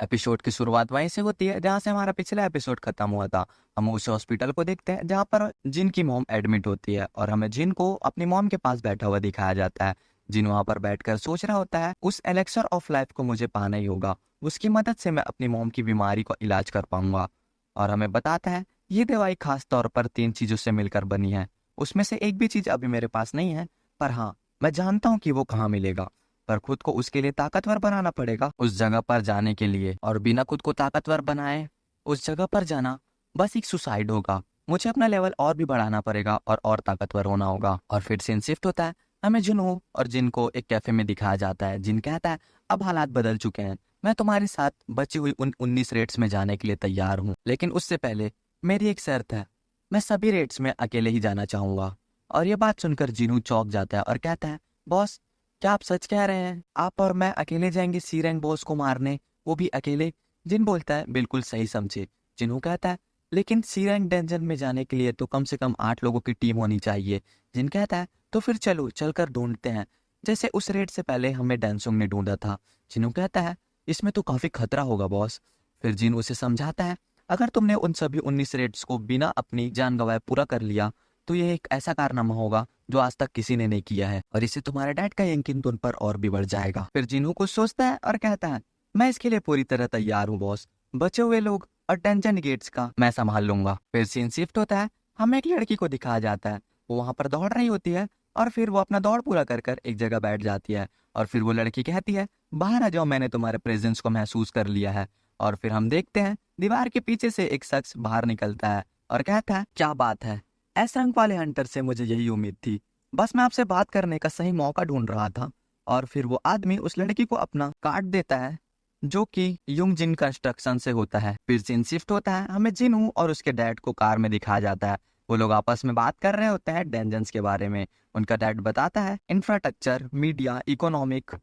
Episode की शुरुआत वहीं से होती है जहाँ से हमारा पिछला एपिसोड खत्म हुआ था। हम उस हॉस्पिटल को देखते हैं जहाँ पर जिन की मॉम एडमिट होती है और हमें जिन को अपनी मॉम के पास बैठा हुआ दिखाया जाता है। जिन वहाँ पर बैठकर सोच रहा होता है उस एलेक्सर ऑफ लाइफ को मुझे पाना ही होगा, उसकी मदद से मैं अपनी मॉम की बीमारी को इलाज कर पाऊंगा। और हमें बताता है ये दवाई खास तौर पर 3 चीजों से मिलकर बनी है। उसमें से एक भी चीज अभी मेरे पास नहीं है, पर हाँ मैं जानता हूँ कि वो कहाँ मिलेगा। पर खुद को उसके लिए ताकतवर बनाना पड़ेगा उस जगह पर जाने के लिए, और बिना खुद को ताकतवर बनाए उस जगह पर जाना बस एक सुसाइड होगा। मुझे अपना लेवल और भी बढ़ाना पड़ेगा और ताकतवर होना होगा। और फिर सीन शिफ्ट होता है, हमें जुनू और जिन को एक कैफे में दिखाया जाता है। जिन कहता है अब हालात बदल चुके हैं, मैं तुम्हारे साथ बची हुई उन 19 रेट्स में जाने के लिए तैयार हूँ, लेकिन उससे पहले मेरी एक शर्त है, मैं सभी रेट्स में अकेले ही जाना चाहूंगा। और ये बात सुनकर जिनू चौंक जाता है और कहता है बॉस, क्या आप सच कह रहे हैं? आप और मैं अकेले जाएंगे सी रैंक बॉस को मारने, वो भी अकेले? जिन बोलता है बिल्कुल सही समझे। जिनू कहता है लेकिन सी रैंक डेंजन में जाने के लिए तो कम से कम 8 लोगों की टीम होनी चाहिए। जिन कहता है तो फिर चलो चलकर ढूंढते हैं, जैसे उस रेड से पहले हमें डेंसुंग ने ढूंढा था। जिनू कहता है इसमें तो काफी खतरा होगा बॉस। फिर जिन उसे समझाता है अगर तुमने उन सभी 19 रेड्स को बिना अपनी जान गंवाए पूरा कर लिया तो यह एक ऐसा कारनामा होगा जो आज तक किसी ने नहीं किया है, और इससे तुम्हारे डैड का यकीन तुम पर और भी बढ़ जाएगा। फिर जिनू कुछ सोचता है और कहता है मैं इसके लिए पूरी तरह तैयार हूँ बॉस, बचे हुए लोग और टेंशन गेट्स का मैं संभाल लूंगा। फिर सीन शिफ्ट होता है, हमें एक लड़की को दिखाया जाता है। वो वहां पर दौड़ रही होती है और फिर वो अपना दौड़ पूरा कर कर एक जगह बैठ जाती है। और फिर वो लड़की कहती है बाहर आ जाओ, मैंने तुम्हारे प्रेजेंस को महसूस कर लिया है। और फिर हम देखते हैं दीवार के पीछे से एक शख्स बाहर निकलता है और कहता है क्या बात है, एस रंग वाले हंटर से मुझे यही उम्मीद थी, बस मैं आपसे बात करने का सही मौका ढूंढ रहा था। और फिर वो आदमी उस लड़की को अपना कार्ड देता है जो कि युंग जिन कंस्ट्रक्शन से होता है। फिर सीन शिफ्ट होता है, हमें जिनू और उसके डैड को कार में दिखाया जाता है। वो लोग आपस में बात कर रहे होते हैं डेंजन्स के बारे में। उनका डैड बताता है इंफ्रास्ट्रक्चर, मीडिया, इकोनॉमिक,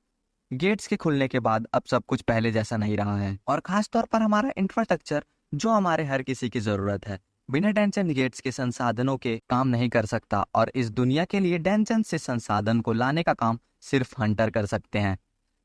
गेट्स के खुलने के बाद अब सब कुछ पहले जैसा नहीं रहा है, और खास तौर पर हमारा इंफ्रास्ट्रक्चर जो हमारे हर किसी की जरूरत है। बिना डेंजन गेट्स के संसाधनों के काम नहीं कर सकता, और इस दुनिया के लिए डेंजन से संसाधन को लाने का काम सिर्फ हंटर कर सकते हैं।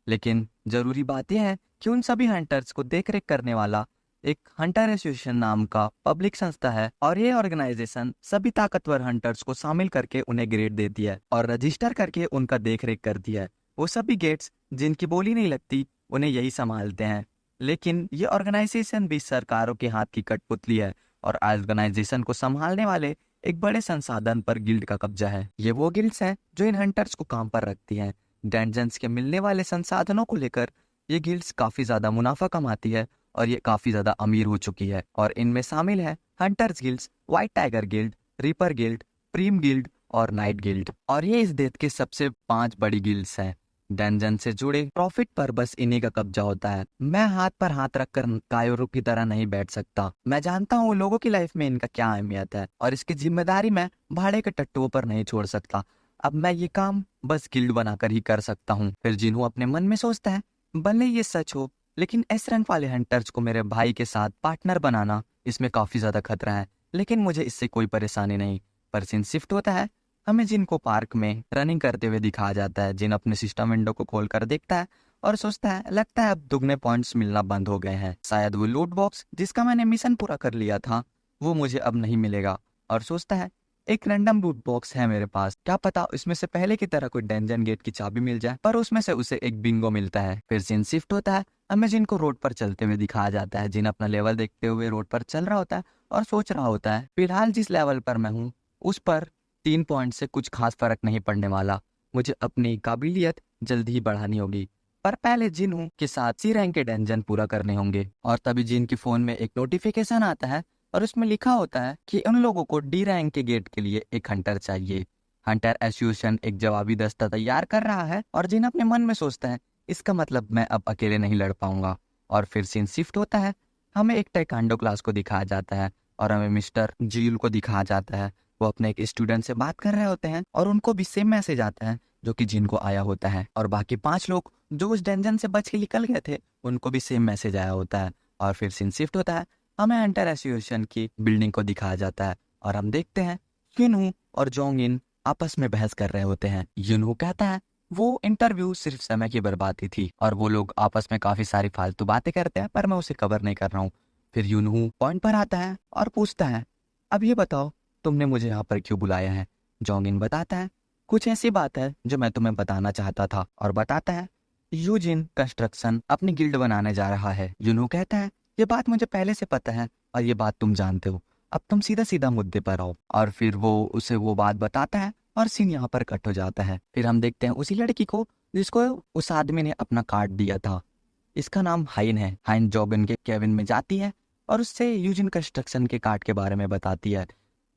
लेकिन जरूरी बात यह है कि उन सभी हंटर्स को देखरेख करने वाला एक हंटर एसोसिएशन नाम का पब्लिक संस्था है, और ये ऑर्गेनाइजेशन सभी ताकतवर हंटर्स को शामिल करके उन्हें ग्रेड देती है और रजिस्टर करके उनका देखरेख करती है। वो सभी गेट्स जिनकी बोली नहीं लगती उन्हें यही संभालते हैं। लेकिन ये ऑर्गेनाइजेशन भी सरकारों के हाथ की कठपुतली है, और ऑर्गेनाइजेशन को संभालने वाले एक बड़े संसाधन पर गिल्ड का कब्जा है। ये वो गिल्ड्स हैं जो इन हंटर्स को काम पर रखती हैं। डेंजन्स के मिलने वाले संसाधनों को लेकर ये गिल्ड्स काफी ज्यादा मुनाफा कमाती है, और ये काफी ज्यादा अमीर हो चुकी है। और इनमें शामिल है hunters guilds, white tiger guild, reaper guild, prim guild और नाइट गिल्ड। और ये इस देश के सबसे 5 बड़ी गिल्ड्स हैं। डेंजन से जुड़े प्रॉफिट पर बस इन्हीं का कब्जा होता है। मैं हाथ पर हाथ रखकर कायोरू की तरह नहीं बैठ सकता। मैं जानता हूँ लोगों की लाइफ में इनका क्या अहमियत है, और इसकी जिम्मेदारी मैं भाड़े के टट्टुओं पर नहीं छोड़ सकता। अब मैं ये काम बस गिल्ड बनाकर ही कर सकता हूँ। फिर जिन्हों अपने मन में सोचता है भले ये सच हो, लेकिन एस रंग वाले हंटर्स को मेरे भाई के साथ पार्टनर बनाना, इसमें काफी ज्यादा खतरा है, लेकिन मुझे इससे कोई परेशानी नहीं। पर सीन शिफ्ट होता है, हमें जिन को पार्क में रनिंग करते हुए दिखाया जाता है। जिन अपने सिस्टम विंडो को खोलकर देखता है और सोचता है लगता है अब दुगने पॉइंट्स मिलना बंद हो गए हैं, शायद वो लूट बॉक्स जिसका मैंने मिशन पूरा कर लिया था वो मुझे अब नहीं मिलेगा। और सोचता है एक रैंडम लूट बॉक्स है मेरे पास, क्या पता इसमें से पहले की तरह कोई डेंजन गेट की चाबी मिल जाए। पर उसमें से उसे एक बिंगो मिलता है। फिर सीन शिफ्ट होता है, हमें जिन को रोड पर चलते हुए दिखाया जाता है। जिन अपना लेवल देखते हुए रोड पर चल रहा होता है और सोच रहा होता है फिलहाल जिस लेवल पर मैं हूँ उस पर 3 पॉइंट से कुछ खास फर्क नहीं पड़ने वाला, मुझे अपनी काबिलियत जल्दी ही बढ़ानी होगी। पर पहले जिन के साथ सी रैंक के डेंजन पूरा करने होंगे। और तभी जिन की फोन में एक नोटिफिकेशन आता है और उसमें लिखा होता है कि उन लोगों को डी रैंक के गेट के लिए एक हंटर चाहिए। हंटर एसोसिएशन एक जवाबी दस्ता तैयार कर रहा है, और जिन अपने मन में सोचता है इसका मतलब मैं अब अकेले नहीं लड़ पाऊंगा। और फिर सीन शिफ्ट होता है, हमें एक टाइकांडो क्लास को दिखाया जाता है, और हमें मिस्टर जील को दिखाया जाता है। वो अपने एक स्टूडेंट से बात कर रहे होते हैं, और उनको भी सेम मैसेज आता है जो कि जिन को आया होता है। और बाकी 5 लोग जो उस डेंजन से बच के निकल गए थे उनको भी सेम मैसेज आया होता है। और फिर सीन शिफ्ट होता है, हमें हंटर एसोसिएशन की बिल्डिंग को दिखाया जाता है, और हम देखते हैं युनहू और जोंग इन आपस में बहस कर रहे होते हैं। युनहू कहता है वो इंटरव्यू सिर्फ समय की बर्बादी थी और वो लोग आपस में काफी सारी फालतू बातें करते हैं, पर मैं उसे कवर नहीं कर रहा हूँ। फिर यूनहू पॉइंट पर आता है और पूछता है, अब ये बताओ तुमने मुझे यहाँ पर क्यों बुलाया है। जोंगिन बताता है, कुछ ऐसी बात है जो मैं तुम्हें बताना चाहता था, और बताता है यूजिन कंस्ट्रक्शन अपनी गिल्ड बनाने जा रहा है। यूनहू कहता है, ये बात मुझे पहले से पता है और ये बात तुम जानते हो, अब तुम सीधा सीधा मुद्दे पर आओ। और फिर वो उसे वो बात बताता है और सीन यहाँ पर कट हो जाता है। फिर हम देखते हैं उसी लड़की को जिसको उस आदमी ने अपना कार्ड दिया था। इसका नाम हाइन है। हाइन जोगिन के केबिन में जाती है और उससे यूजिन कंस्ट्रक्शन के कार्ड के बारे में बताती है।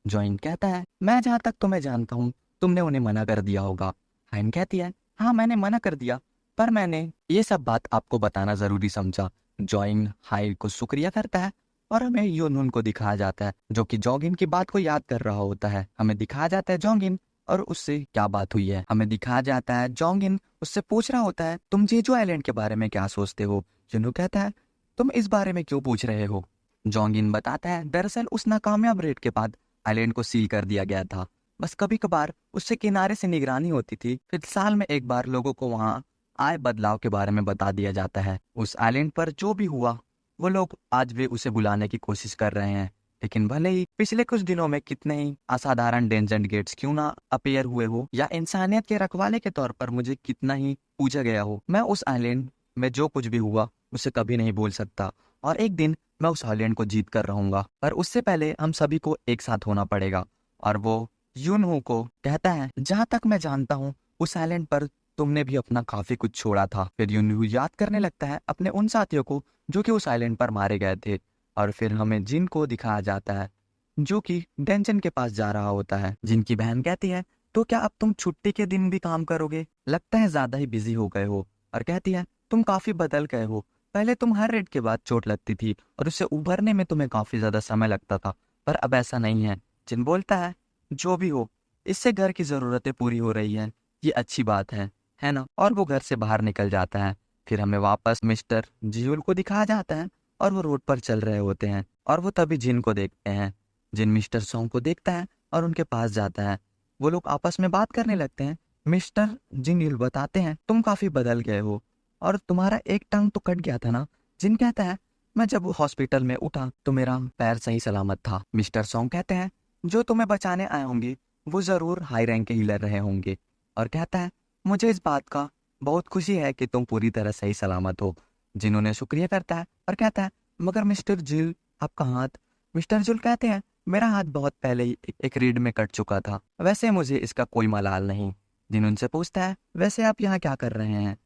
जॉइन कहता है, मैं जहाँ तक तुम्हें जानता हूँ तुमने उन्हें मना कर दिया होगा। हाइन कहती है, हाँ मैंने मना कर दिया, पर मैंने ये सब बात आपको बताना जरूरी समझा। जॉइन हाइन को शुक्रिया करता है और हमें यूनून को दिखाया जाता है जो कि जोगिन की बात को याद कर रहा होता है। हमें दिखाया जाता है जोगिन और उससे क्या बात हुई है। हमें दिखाया जाता है जोगिन उससे पूछ रहा होता है, तुम जेजू आइलैंड के बारे में क्या सोचते हो। यूनू कहता है, तुम इस बारे में क्यों पूछ रहे हो। जोगिन बताता है, दरअसल उस नाकामयाब रेड के बाद आइलैंड को सील कर दिया गया था। बस कभी कभार उससे किनारे से निगरानी होती थी, फिर साल में एक बार लोगों को वहाँ आए बदलाव के बारे में बता दिया जाता है। उस आइलैंड पर जो भी हुआ वो लोग आज भी उसे बुलाने की कोशिश कर रहे हैं, लेकिन भले ही पिछले कुछ दिनों में कितने ही असाधारण डेंजर गेट्स क्यों ना अपीयर हुए हो या इंसानियत के रखवाले के तौर पर मुझे कितना ही पूछा गया हो, मैं उस आइलैंड में जो कुछ भी हुआ उसे कभी नहीं भूल सकता और एक दिन मैं उस आइलैंड को जीत कर रहूंगा। पर उससे पहले हम सभी को एक साथ होना पड़ेगा। और वो यूनहू को कहता है, जहां तक मैं जानता हूँ उस आइलैंड पर तुमने भी अपना काफी कुछ छोड़ा था। फिर यूनहू याद करने लगता है अपने उन साथियों को जो कि उस आइलैंड पर मारे गए थे। और फिर हमें जिन को दिखाया जाता है जो कि डेंजन के पास जा रहा होता है। जिन की बहन कहती है, तो क्या अब तुम छुट्टी के दिन भी काम करोगे, लगता है ज्यादा ही बिजी हो गए हो। और कहती है, तुम काफी बदल गए हो, पहले तुम हर रेड के बाद चोट लगती थी और उससे उभरने में तुम्हें काफी ज्यादा समय लगता था, पर अब ऐसा नहीं है। जिन बोलता है, जो भी हो, इससे घर की जरूरतें पूरी हो रही हैं, ये अच्छी बात है ना। और वो घर से बाहर निकल जाता है। फिर हमें वापस मिस्टर जियूल को दिखाया जाता है और वो रोड पर चल रहे होते हैं और वो तभी जिन को देखते हैं। जिन मिस्टर सॉन्ग को देखता है और उनके पास जाता है। वो लोग आपस में बात करने लगते हैं। मिस्टर जिन बताते हैं, तुम काफी बदल गए हो और तुम्हारा एक टांग तो कट गया था ना। जिन कहता है, मैं जब हॉस्पिटल में उठा तो मेरा पैर सही सलामत था। मिस्टर सॉन्ग कहते हैं, जो तुम्हें बचाने आए होंगे वो जरूर हाई रैंक के हीलर रहे होंगे। और कहता है, मुझे इस बात का बहुत खुशी है कि तुम पूरी तरह सही सलामत हो। जिन्होंने शुक्रिया करता है और कहता है, मगर मिस्टर जिल आपका हाथ। मिस्टर जुल कहते हैं, मेरा हाथ बहुत पहले ही एक रीड में कट चुका था, वैसे मुझे इसका कोई मलाल नहीं। जिन उनसे पूछता है, वैसे आप यहाँ क्या कर रहे हैं।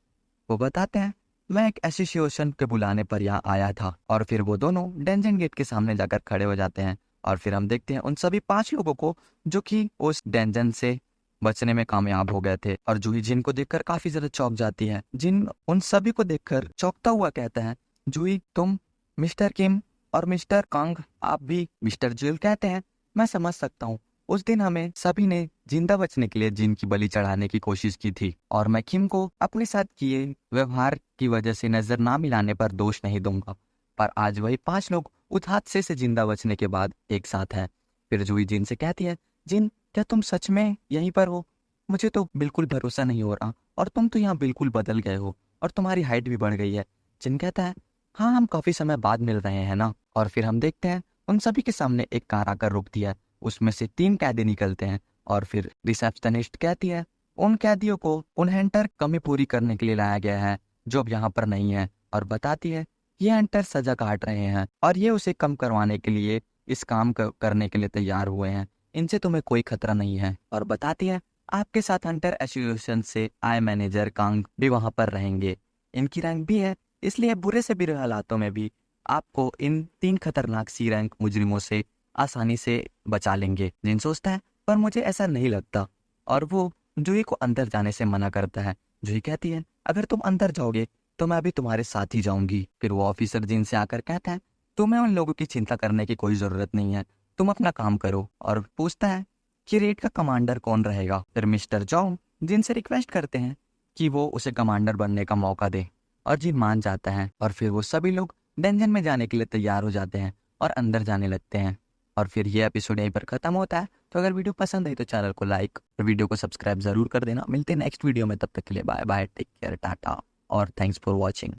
वो बताते हैं, मैं एक एसोसिएशन के बुलाने पर यहाँ आया था। और फिर वो दोनों डेंजन गेट के सामने जाकर खड़े हो जाते हैं और फिर हम देखते हैं उन सभी 5 लोगों को जो कि उस डेंजन से बचने में कामयाब हो गए थे। और जूही जिन को देखकर काफी ज्यादा चौंक जाती है। जिन उन सभी को देखकर चौंकता हुआ कहता है, जूही तुम, मिस्टर किम और मिस्टर कांग आप भी। मिस्टर जिल कहते हैं, मैं समझ सकता हूँ, उस दिन हमें सभी ने जिंदा बचने के लिए जिन की बलि चढ़ाने की कोशिश की थी और मैं किम को अपने साथ किए व्यवहार की वजह से नजर ना मिलाने पर दोष नहीं दूंगा। पर आज वही 5 लोग उस हादसे से जिंदा बचने के बाद एक साथ हैं। फिर जूही जिन से कहती है, जिन क्या तुम सच में यहीं पर हो, मुझे तो बिल्कुल भरोसा नहीं हो रहा और तुम तो यहाँ बिल्कुल बदल गए हो और तुम्हारी हाइट भी बढ़ गई है। जिन कहता है, हाँ हम काफी समय बाद मिल रहे हैं ना। और फिर हम देखते हैं उन सभी के सामने एक कार आकर रुकती है, उसमें से 3 कैदी निकलते हैं और फिर रिसेप्शनिस्ट कहती है, उन कैदियों को उन हंटर कमी पूरी करने के लिए लाया गया है जो अब यहाँ पर नहीं है। और बताती है, ये हंटर सजा काट रहे हैं और ये उसे कम करवाने के लिए इस काम करने के लिए तैयार हुए हैं, इनसे तुम्हें कोई खतरा नहीं है। और बताती है, आपके साथ हंटर एसोसिएशन से आए मैनेजर कांग भी वहां पर रहेंगे, इनकी रैंक भी है, इसलिए बुरे से बुरे हालातों में भी आपको इन 3 खतरनाक सी रैंक मुजरिमों से आसानी से बचा लेंगे। जिन सोचता है, पर मुझे ऐसा नहीं लगता और वो जूही को अंदर जाने से मना करता है। जूही कहती है, अगर तुम अंदर जाओगे तो मैं अभी तुम्हारे साथ ही जाऊंगी। फिर वो ऑफिसर जिन से आकर कहता है, तुम्हें उन लोगों की चिंता करने की कोई जरूरत नहीं है, तुम अपना काम करो। और पूछता है कि रेड का कमांडर कौन रहेगा। फिर मिस्टर जॉन जिनसे रिक्वेस्ट करते हैं कि वो उसे कमांडर बनने का मौका दे और जिन मान जाता है और फिर वो सभी लोग डेंजन में जाने के लिए तैयार हो जाते हैं और अंदर जाने लगते हैं। और फिर ये एपिसोड यहीं पर ख़त्म होता है। तो अगर वीडियो पसंद आई तो चैनल को लाइक और वीडियो को सब्सक्राइब ज़रूर कर देना। मिलते हैं नेक्स्ट वीडियो में, तब तक के लिए bye bye, take care, ta ta और थैंक्स फॉर वॉचिंग।